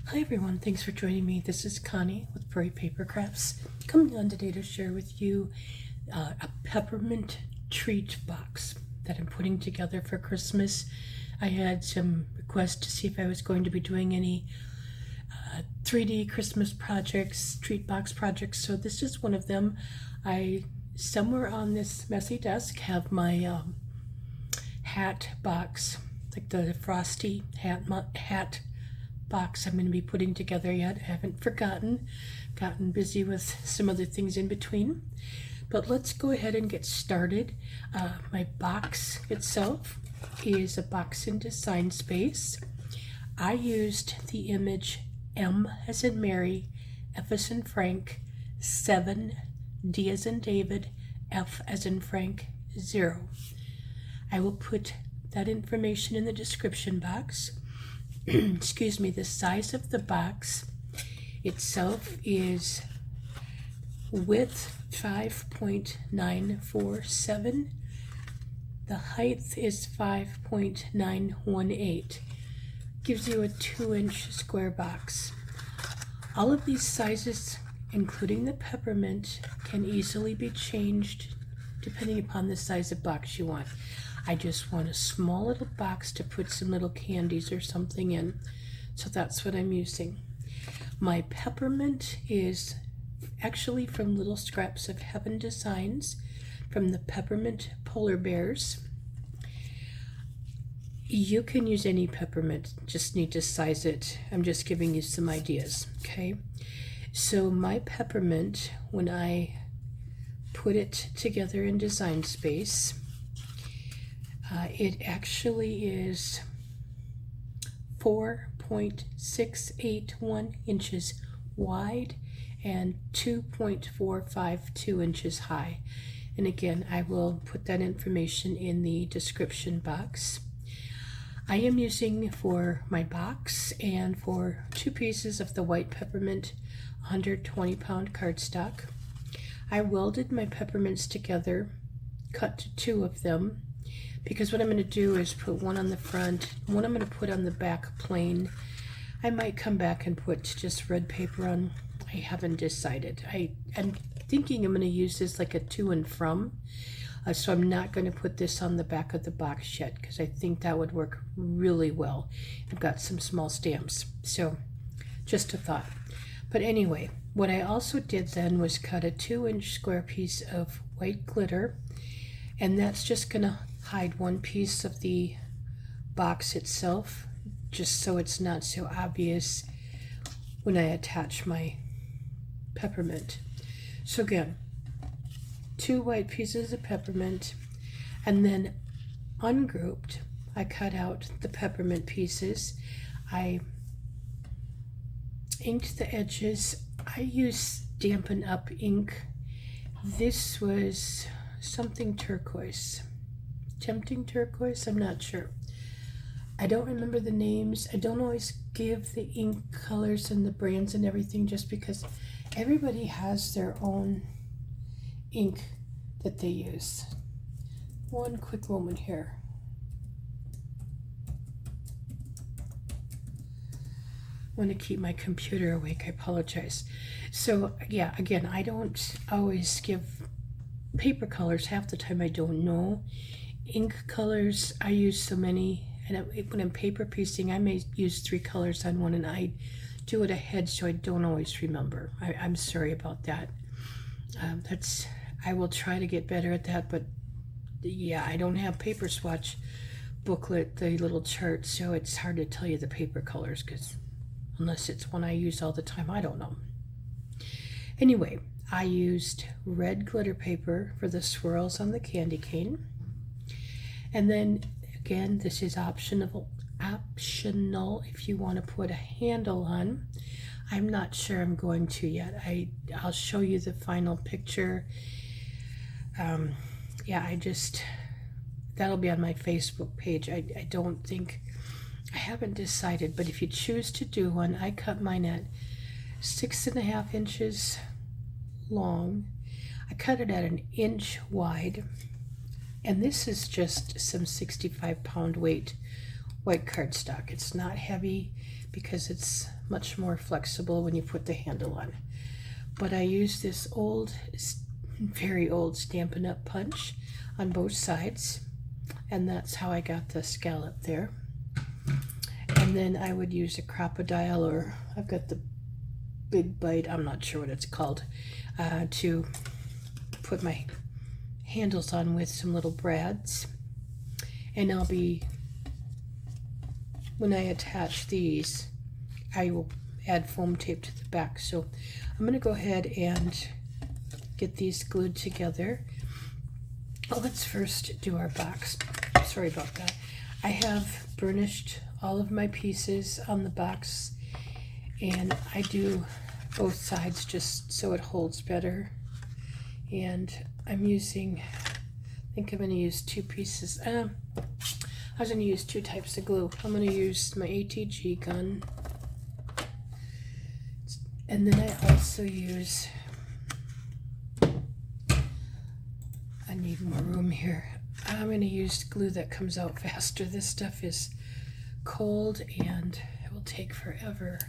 Hi everyone, thanks for joining me. This is Connie with Bright Paper Crafts, coming on today to share with you a peppermint treat box that I'm putting together for Christmas. I had some requests to see if I was going to be doing any 3D Christmas projects, treat box projects, so this is one of them. I, somewhere on this messy desk, have my hat box, like the frosty hat box I'm going to be putting together yet. I haven't gotten busy with some other things in between, but let's go ahead and get started. My box itself is a box in Design Space. I used the image M as in Mary, F as in Frank, 7, D as in David, F as in Frank, 0. I will put that information in the description box. Excuse me. The size of the box itself is width 5.947. The height is 5.918. Gives you a 2-inch square box. All of these sizes, including the peppermint, can easily be changed depending upon the size of box you want. I just want a small little box to put some little candies or something in, so that's what I'm using. My peppermint is actually from Little Scraps of Heaven Designs, from the Peppermint Polar Bears. You can use any peppermint, just need to size it. I'm just giving you some ideas, okay? So my peppermint, when I put it together in Design Space, it actually is 4.681 inches wide and 2.452 inches high. And again, I will put that information in the description box. I am using for my box and for 2 pieces of the white peppermint 120-pound cardstock. I welded my peppermints together, cut 2 of them, because what I'm going to do is put one on the front, one I'm going to put on the back plain. I might come back and put just red paper on. I haven't decided. I'm thinking I'm going to use this like a to and from, so I'm not going to put this on the back of the box yet because I think that would work really well. I've got some small stamps, so just a thought. But anyway, what I also did then was cut a 2-inch square piece of white glitter, and that's just going to hide one piece of the box itself, just so it's not so obvious when I attach my peppermint. So again, 2 white pieces of peppermint, and then ungrouped, I cut out the peppermint pieces. I inked the edges. I used Dampen Up ink. This was something turquoise. Tempting turquoise, I'm not sure. I don't remember the names. I don't always give the ink colors and the brands and everything, just because everybody has their own ink that they use. One quick moment here. I want to keep my computer awake, I apologize. So yeah, again, I don't always give paper colors. Half the time I don't know. Ink colors, I use so many, and when I'm paper piecing, I may use 3 colors on one, and I do it ahead, so I don't always remember. I'm sorry about that. I will try to get better at that, but yeah, I don't have paper swatch booklet, the little chart, so it's hard to tell you the paper colors, because unless it's one I use all the time, I don't know. Anyway, I used red glitter paper for the swirls on the candy cane. And then again, this is optional if you want to put a handle on. I'm not sure I'm going to yet. I'll show you the final picture. Yeah, that'll be on my Facebook page. I don't think, I haven't decided, but if you choose to do one, I cut mine at 6.5 inches long. I cut it at 1 inch wide. And this is just some 65-pound weight white cardstock. It's not heavy because it's much more flexible when you put the handle on. But I use this old, very old Stampin' Up! Punch on both sides, and that's how I got the scallop there. And then I would use a crocodile, or I've got the big bite, I'm not sure what it's called, to put my handles on with some little brads. And when I attach these, I will add foam tape to the back. So I'm going to go ahead and get these glued together. Well, let's first do our box. Sorry about that. I have burnished all of my pieces on the box, and I do both sides just so it holds better. And I'm using, I think I'm going to use 2 pieces. I was going to use 2 types of glue. I'm going to use my ATG gun, and then I also use, I need more room here. I'm going to use glue that comes out faster. This stuff is cold and it will take forever.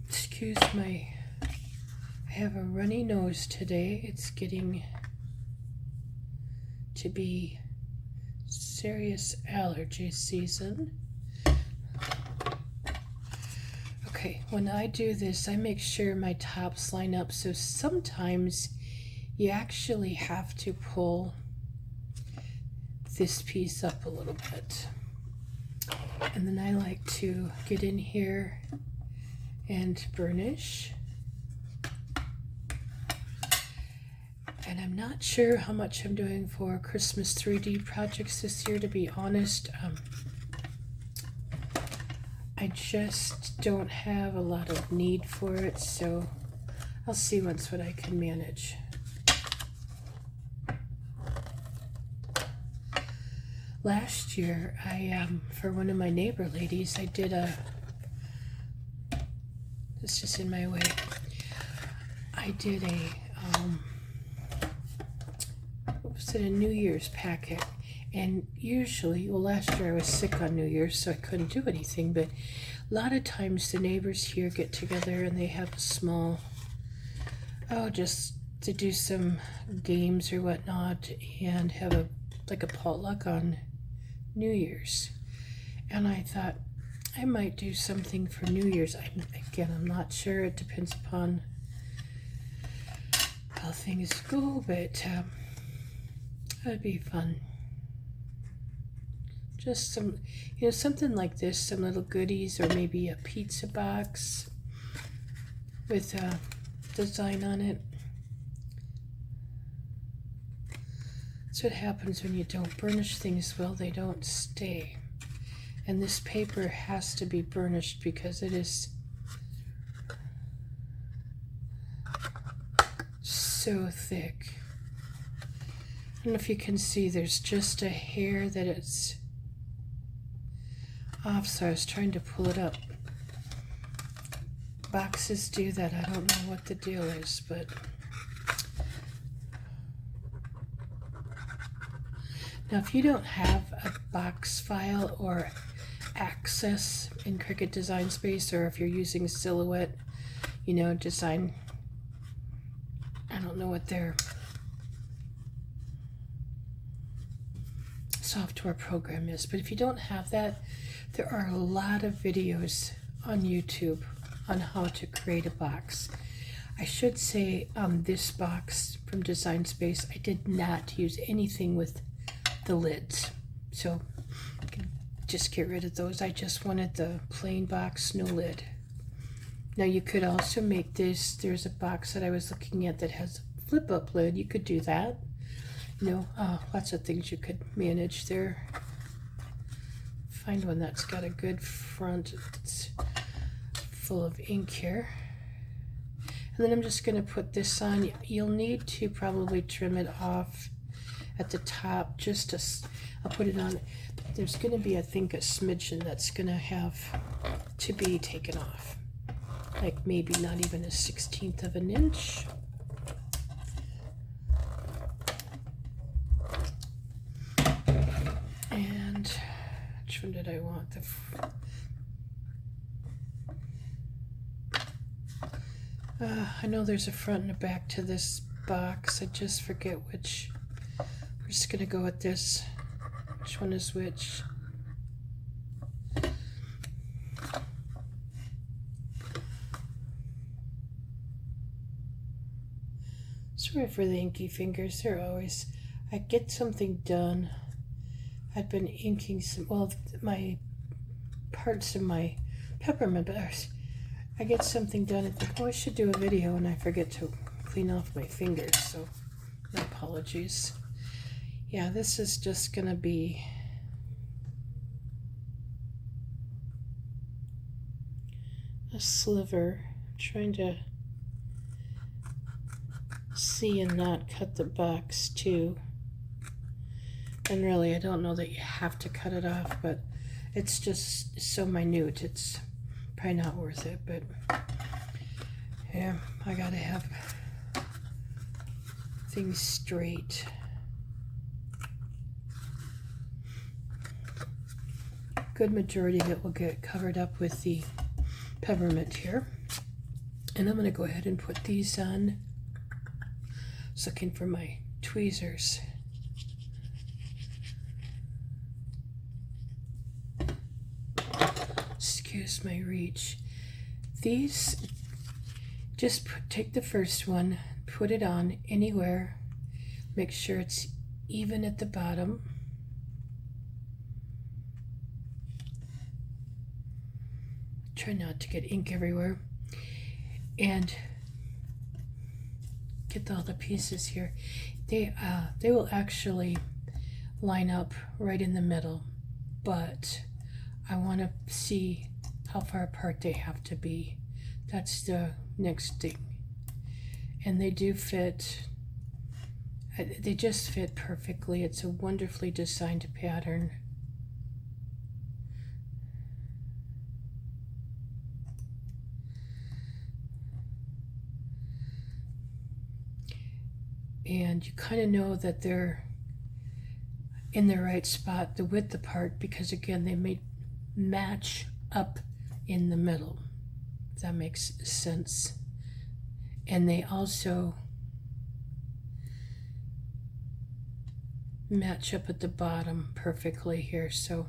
Excuse my, I have a runny nose today. It's getting to be serious allergy season. Okay, when I do this, I make sure my tops line up, so sometimes you actually have to pull this piece up a little bit. And then I like to get in here and burnish. And I'm not sure how much I'm doing for Christmas 3D projects this year, to be honest. I just don't have a lot of need for it, so I'll see once what I can manage. Last year, for one of my neighbor ladies, I did it's just in my way. I did what was it, a New Year's packet. And usually, well, last year I was sick on New Year's, so I couldn't do anything, but a lot of times the neighbors here get together and they have a small, just to do some games or whatnot, and have like a potluck on New Year's. And I thought I might do something for New Year's. I'm not sure. It depends upon how things go, but that'd be fun. Just some, something like this, some little goodies, or maybe a pizza box with a design on it. That's what happens when you don't burnish things well, they don't stay. And this paper has to be burnished because it is so thick. I don't know if you can see, there's just a hair that it's off, so I was trying to pull it up. Boxes do that. I don't know what the deal is, but now if you don't have a box file or access in Cricut Design Space, or if you're using Silhouette, design, I don't know what their software program is, but if you don't have that, there are a lot of videos on YouTube on how to create a box. I should say on this box from Design Space, I did not use anything with the lids, so I can just get rid of those. I just wanted the plain box, no lid. Now you could also make this, there's a box that I was looking at that has a flip up lid. You could do that. Lots of things you could manage there. Find one that's got a good front. It's full of ink here. And then I'm just going to put this on. You'll need to probably trim it off at the top. I'll put it on. There's going to be, I think, a smidgen that's going to have to be taken off. Like maybe not even a 1/16 of an inch. And which one did I want? I know there's a front and a back to this box. I just forget which. We're just gonna go with this. Which one is which? Sorry for the inky fingers. They're always. I get something done. I've been inking some. Well, my parts of my peppermint, but I get something done and think, oh, I should do a video, and I forget to clean off my fingers, so my apologies. Yeah, this is just gonna be a sliver. I'm trying to see and not cut the box too. And really, I don't know that you have to cut it off, but it's just so minute, it's probably not worth it. But yeah, I gotta have things straight. Good majority of it will get covered up with the peppermint here. And I'm gonna go ahead and put these on. I was looking for my tweezers. Excuse my reach. These, just take the first one, put it on anywhere, make sure it's even at the bottom. Try not to get ink everywhere. And get all the pieces here. They will actually line up right in the middle, but I want to see how far apart they have to be. That's the next thing. And they do fit. They just fit perfectly. It's a wonderfully designed pattern. And you kind of know that they're in the right spot, the width apart, because again, they may match up in the middle, if that makes sense. And they also match up at the bottom perfectly here. So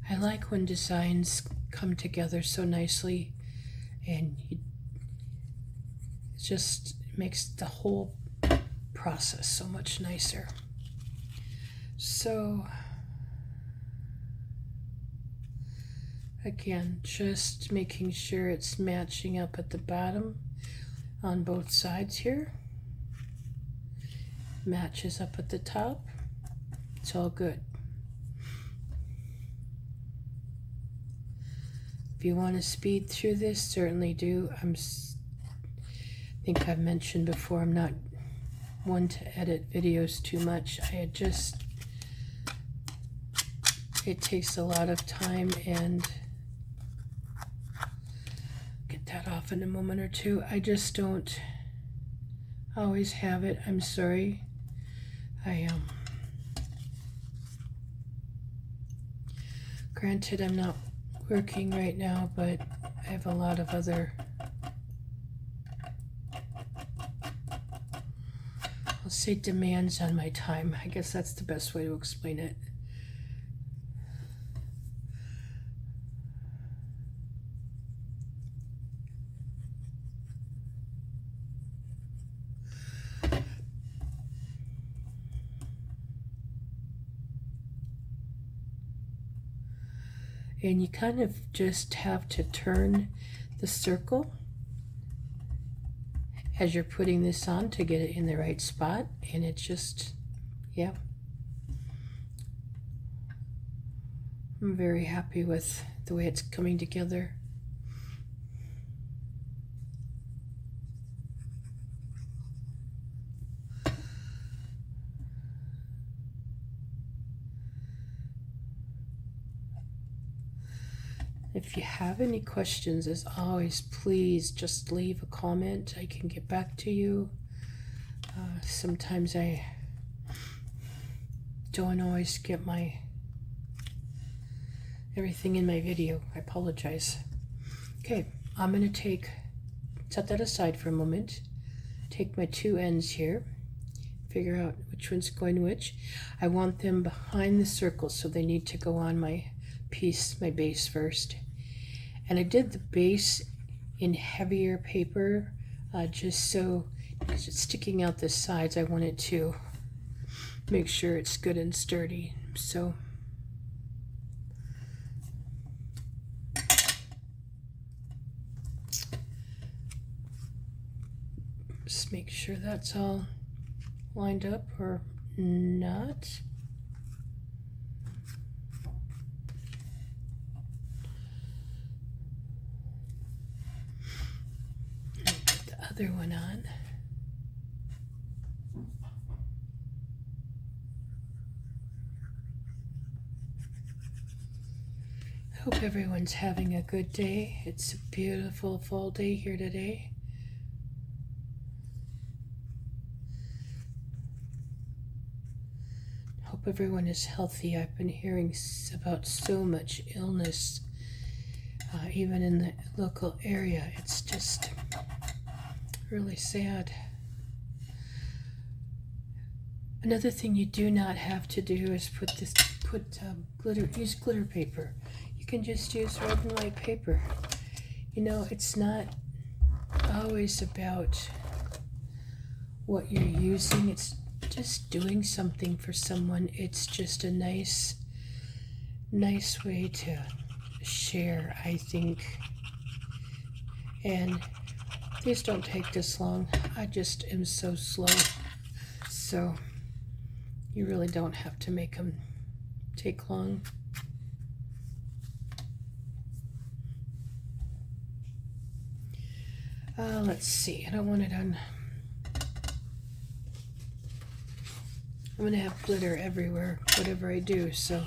I like when designs come together so nicely, and it just makes the whole process so much nicer. So again, just making sure it's matching up at the bottom on both sides here. Matches up at the top. It's all good. If you want to speed through this, certainly do. I think I've mentioned before, I'm not one to edit videos too much. It takes a lot of time, and get that off in a moment or two. I just don't always have it. I'm sorry. Granted, I'm not working right now, but I have a lot of other, I'll say, demands on my time. I guess that's the best way to explain it. And you kind of just have to turn the circle as you're putting this on to get it in the right spot. And it's just, yeah. I'm very happy with the way it's coming together. If you have any questions, as always, please just leave a comment. I can get back to you. Sometimes I don't always get my everything in my video. I apologize. Okay, I'm going to set that aside for a moment. Take my two ends here, figure out which one's going which. I want them behind the circle, so they need to go on my piece, my base first. And I did the base in heavier paper, just so, because it's sticking out the sides, I wanted to make sure it's good and sturdy. So just make sure that's all lined up or not. Put the other one on. I hope everyone's having a good day. It's a beautiful fall day here today. Hope everyone is healthy. I've been hearing about so much illness, even in the local area. It's just really sad. Another thing you do not have to do is use glitter paper. You can just use red and white paper. You know, it's not always about what you're using. It's just doing something for someone. It's just a nice way to share, I think. And these don't take this long. I just am so slow. So you really don't have to make them take long. Let's see. I don't want it on. I'm going to have glitter everywhere, whatever I do, so.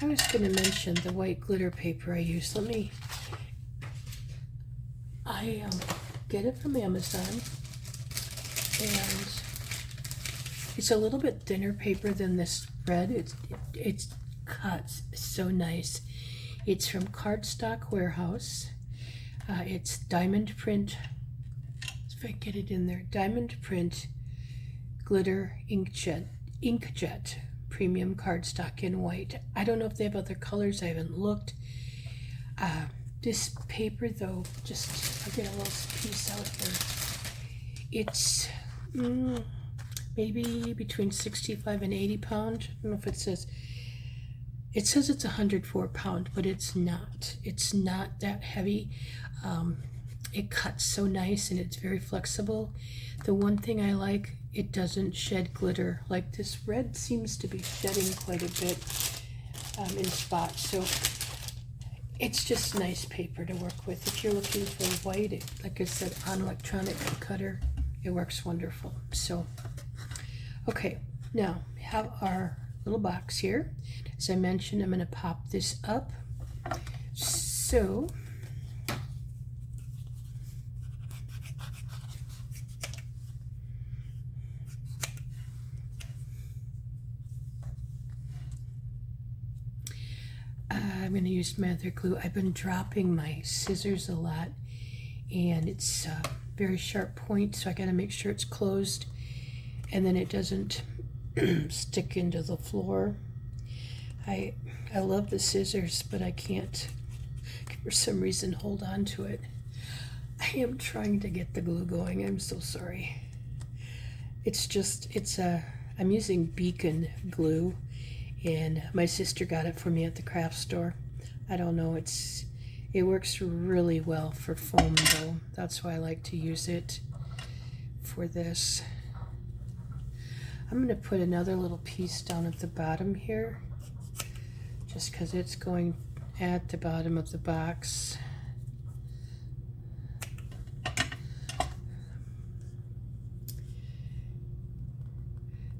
I was going to mention the white glitter paper I use. I get it from Amazon, and it's a little bit thinner paper than this red. It cuts so nice. It's from Cardstock Warehouse. It's diamond print. If I get it in there, diamond print glitter inkjet premium cardstock in white. I don't know if they have other colors. I haven't looked. This paper though, I'll get a little piece out here. It's maybe between 65 and 80 pounds. I don't know if it says it's 104 pounds, but it's not. It's not that heavy. It cuts so nice and it's very flexible. The one thing I like, it doesn't shed glitter. Like this red seems to be shedding quite a bit in spots. So it's just nice paper to work with. If you're looking for white, like I said, on electronic cutter, it works wonderful. So, okay, now we have our little box here. As I mentioned, I'm going to pop this up. So I'm going to use my other glue. I've been dropping my scissors a lot, and it's a very sharp point, so I got to make sure it's closed and then it doesn't stick into the floor. I love the scissors, but I can't, for some reason, hold on to it. I am trying to get the glue going. I'm so sorry. I'm using Beacon glue, and my sister got it for me at the craft store. I don't know, it works really well for foam though. That's why I like to use it for this. I'm going to put another little piece down at the bottom here, just because it's going at the bottom of the box.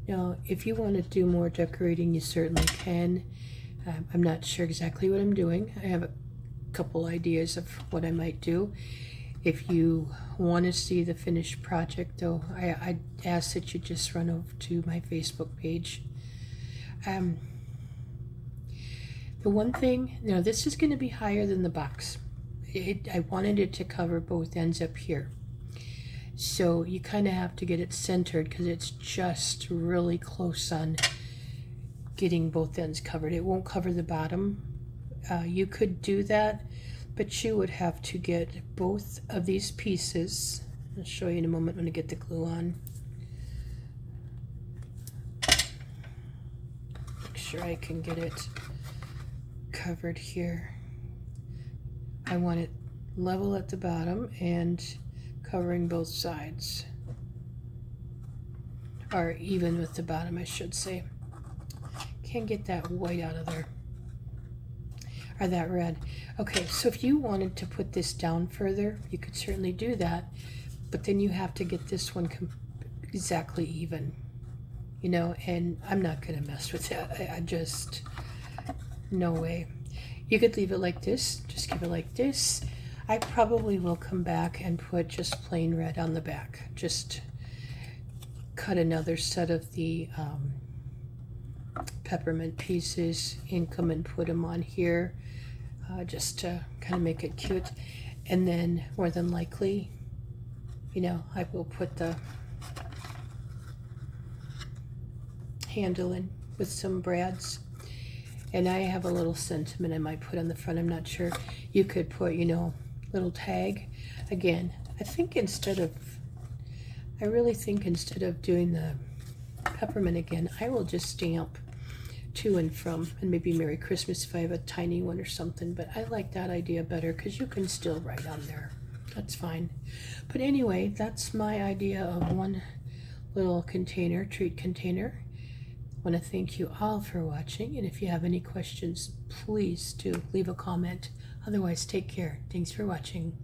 Now, if you want to do more decorating, you certainly can. I'm not sure exactly what I'm doing. I have a couple ideas of what I might do. If you want to see the finished project, though, I ask that you just run over to my Facebook page. The one thing, this is going to be higher than the box. I wanted it to cover both ends up here. So you kind of have to get it centered because it's just really close on getting both ends covered. It won't cover the bottom. You could do that, but you would have to get both of these pieces. I'll show you in a moment when I get the glue on. Make sure I can get it covered here. I want it level at the bottom and covering both sides, or even with the bottom, I should say. Can't get that white out of there, or that red. Okay, so if you wanted to put this down further, you could certainly do that, but then you have to get this one exactly even, and I'm not gonna mess with that. I just, no way. You could leave it like this, just give it like this. I probably will come back and put just plain red on the back. Just cut another set of the peppermint pieces, ink them and put them on here, just to kind of make it cute. And then more than likely, I will put the handle in with some brads. And I have a little sentiment I might put on the front. I'm not sure. You could put, little tag. Again, I really think instead of doing the peppermint again, I will just stamp to and from, and maybe Merry Christmas if I have a tiny one or something. But I like that idea better because you can still write on there. That's fine. But anyway, that's my idea of one little container, treat container. I want to thank you all for watching, and if you have any questions, please do leave a comment. Otherwise, take care. Thanks for watching.